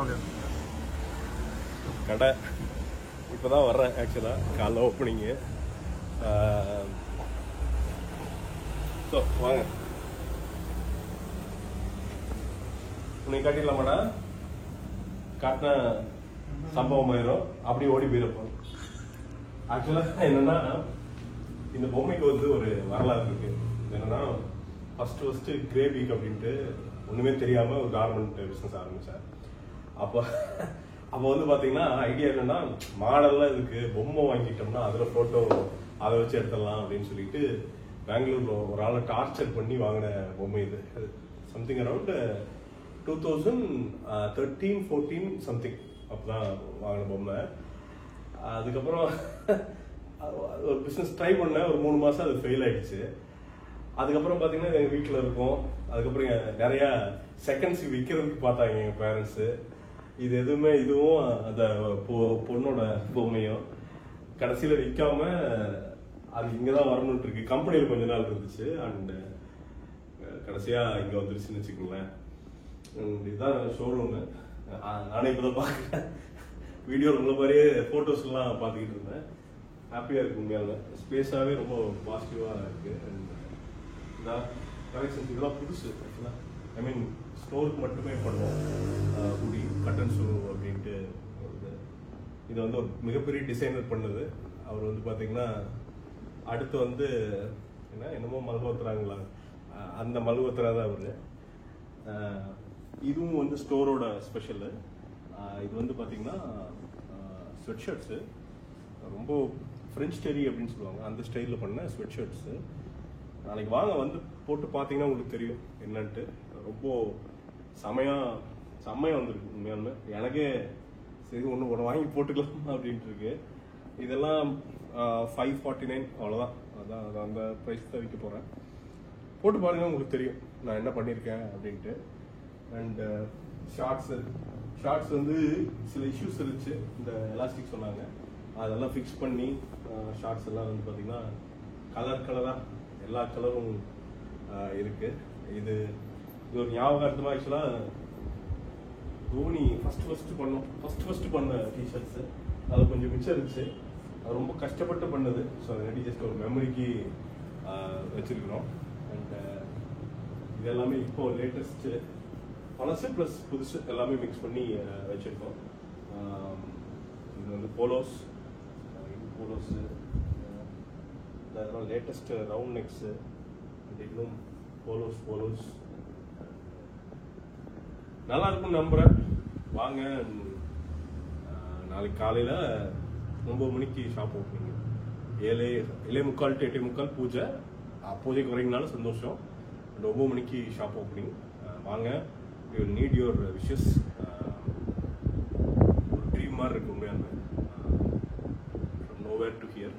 Okay. கடை இப்போ தான் வர்றேன். ஆக்சுவலாக காலைல ஓப்பனிங்கு. ஸோ வாங்க உன்னை காட்டிடலாமாடா? காட்டின சம்பவம் ஆயிரும், அப்படியே ஓடி போயிருப்போம். ஆக்சுவலாக என்னன்னா, இந்த பொம்மைக்கு வந்து ஒரு வரலாறு இருக்கு. என்னன்னா, ஃபர்ஸ்ட் கிரே வீக் அப்படின்ட்டு ஒண்ணுமே தெரியாம ஒரு கார்மெண்ட் பிசினஸ் ஆரம்பிச்சேன். அப்போ வந்து பாத்தீங்கன்னா ஐடியா என்னன்னா, மாடல்லாம் இதுக்கு பொம்மை வாங்கிட்டோம்னா அதுல போட்டோ அதை வச்சு எடுத்துடலாம் அப்படின்னு சொல்லிட்டு பெங்களூர்ல ஒரு ஆளை டார்ச்சர் பண்ணி வாங்கின பொம்மை இது. சம்திங் அரௌண்ட் 2013-14 சம்திங் அப்பதான் வாங்கின பொம்மை. அதுக்கப்புறம் ஒரு பிஸ்னஸ் ட்ரை பண்ணேன். ஒரு 3 மாசம் அது ஃபெயில் ஆயிடுச்சு. அதுக்கப்புறம் பார்த்தீங்கன்னா எங்கள் வீட்டில் இருக்கோம். அதுக்கப்புறம் நிறையா செகண்ட்ஸுக்கு விற்கிறதுக்கு பார்த்தாங்க எங்கள் பேரண்ட்ஸு. இது எதுவுமே இதுவும் அந்த பொண்ணோட பொம்மையும் கடைசியில் விற்காம அது இங்கே தான் வரணுன்ட்டு இருக்கு. கம்பெனியில் கொஞ்ச நாள் இருந்துச்சு. அண்டு கடைசியாக இங்கே வந்துருச்சுன்னு வச்சுக்கோங்களேன். இதுதான் ஷோரூமு. நானே இப்போ தான் பார்க்குறேன். வீடியோ உங்களை மாதிரியே ஃபோட்டோஸ்லாம் பார்த்துக்கிட்டு இருந்தேன். ஹாப்பியாக இருக்கு. உண்மையாக ஸ்பேஸாகவே ரொம்ப பாசிட்டிவாக இருக்குது. அண்ட் இதான் கலெக்ஷன்ஸ் இதெல்லாம் புதுசு. ஆக்சுவலாக ஐ மீன் ஸ்டோருக்கு மட்டுமே பண்ணுவோம். ஹூடி கட்டன் ஷூ அப்படின்ட்டு வருது. இது வந்து ஒரு மிகப்பெரிய டிசைனர் பண்ணது. அவர் வந்து பார்த்தீங்கன்னா அடுத்து வந்து என்னமோ மல்கோத்ராங்களா, அந்த மல்கோத்ரா தான் அவர். இதுவும் வந்து ஸ்டோரோட ஸ்பெஷலு. இது வந்து பார்த்தீங்கன்னா ஸ்வெட் ஷர்ட்ஸு, ரொம்ப ஃப்ரெஞ்ச் டெரி அப்படின்னு சொல்லுவாங்க, அந்த ஸ்டைலில் பண்ண ஸ்வெட் ஷர்ட்ஸு. நாளைக்கு வாங்க வந்து போட்டு பார்த்தீங்கன்னா உங்களுக்கு தெரியும் என்னன்ட்டு. ரொம்ப செம்மையாக வந்துருக்கு உண்மையாலுமே. எனக்கே சரி ஒன்று வாங்கி போட்டுக்கலாம் அப்படின்ட்டு இருக்கு. இதெல்லாம் 549 அவ்வளோதான். அதான் அந்த ப்ரைஸ் தான் விற்க போகிறேன். போட்டு பாருங்க உங்களுக்கு தெரியும் நான் என்ன பண்ணியிருக்கேன் அப்படின்ட்டு. அண்டு ஷார்ட்ஸ் வந்து சில இஷ்யூஸ் இருந்துச்சு. இந்த எலாஸ்டிக் சொன்னாங்க, அதெல்லாம் ஃபிக்ஸ் பண்ணி ஷார்ட்ஸ் எல்லாம் வந்து பார்த்தீங்கன்னா கலராக எல்லா கலரும் இருக்கு. இது ஒரு ஞாபகார்த்தமாக ஆக்சுவலாக தோனி ஃபர்ஸ்ட் பண்ண டிஷர்ட்ஸு அது கொஞ்சம் மிச்சம் இருந்துச்சு. அது ரொம்ப கஷ்டப்பட்டு பண்ணது. ஸோ அதனாடி ஜஸ்ட் ஒரு மெமரிக்கு வச்சிருக்கிறோம். அண்ட் இது எல்லாமே இப்போ லேட்டஸ்ட்டு பழசு ப்ளஸ் புதுசு எல்லாமே மிக்ஸ் பண்ணி வச்சுருக்கோம். இது வந்து போலோஸு, அதெல்லாம் லேட்டஸ்ட்டு ரவுண்ட் நெக்ஸு, இன்னும் போலோஸ் நல்லா இருக்கும்னு நம்புகிறேன். வாங்க. நாளைக்கு காலையில் 9 மணிக்கு ஷாப் ஓப்பனிங். 7:45 to 8:45 பூஜை. பூஜைக்கு வரீங்கனாலும் சந்தோஷம். 9 மணிக்கு ஷாப் ஓப்பனிங். வாங்க. You will need your wishes. ஒரு ட்ரீம் மாதிரி இருக்கு உண்மையான. From nowhere to hear.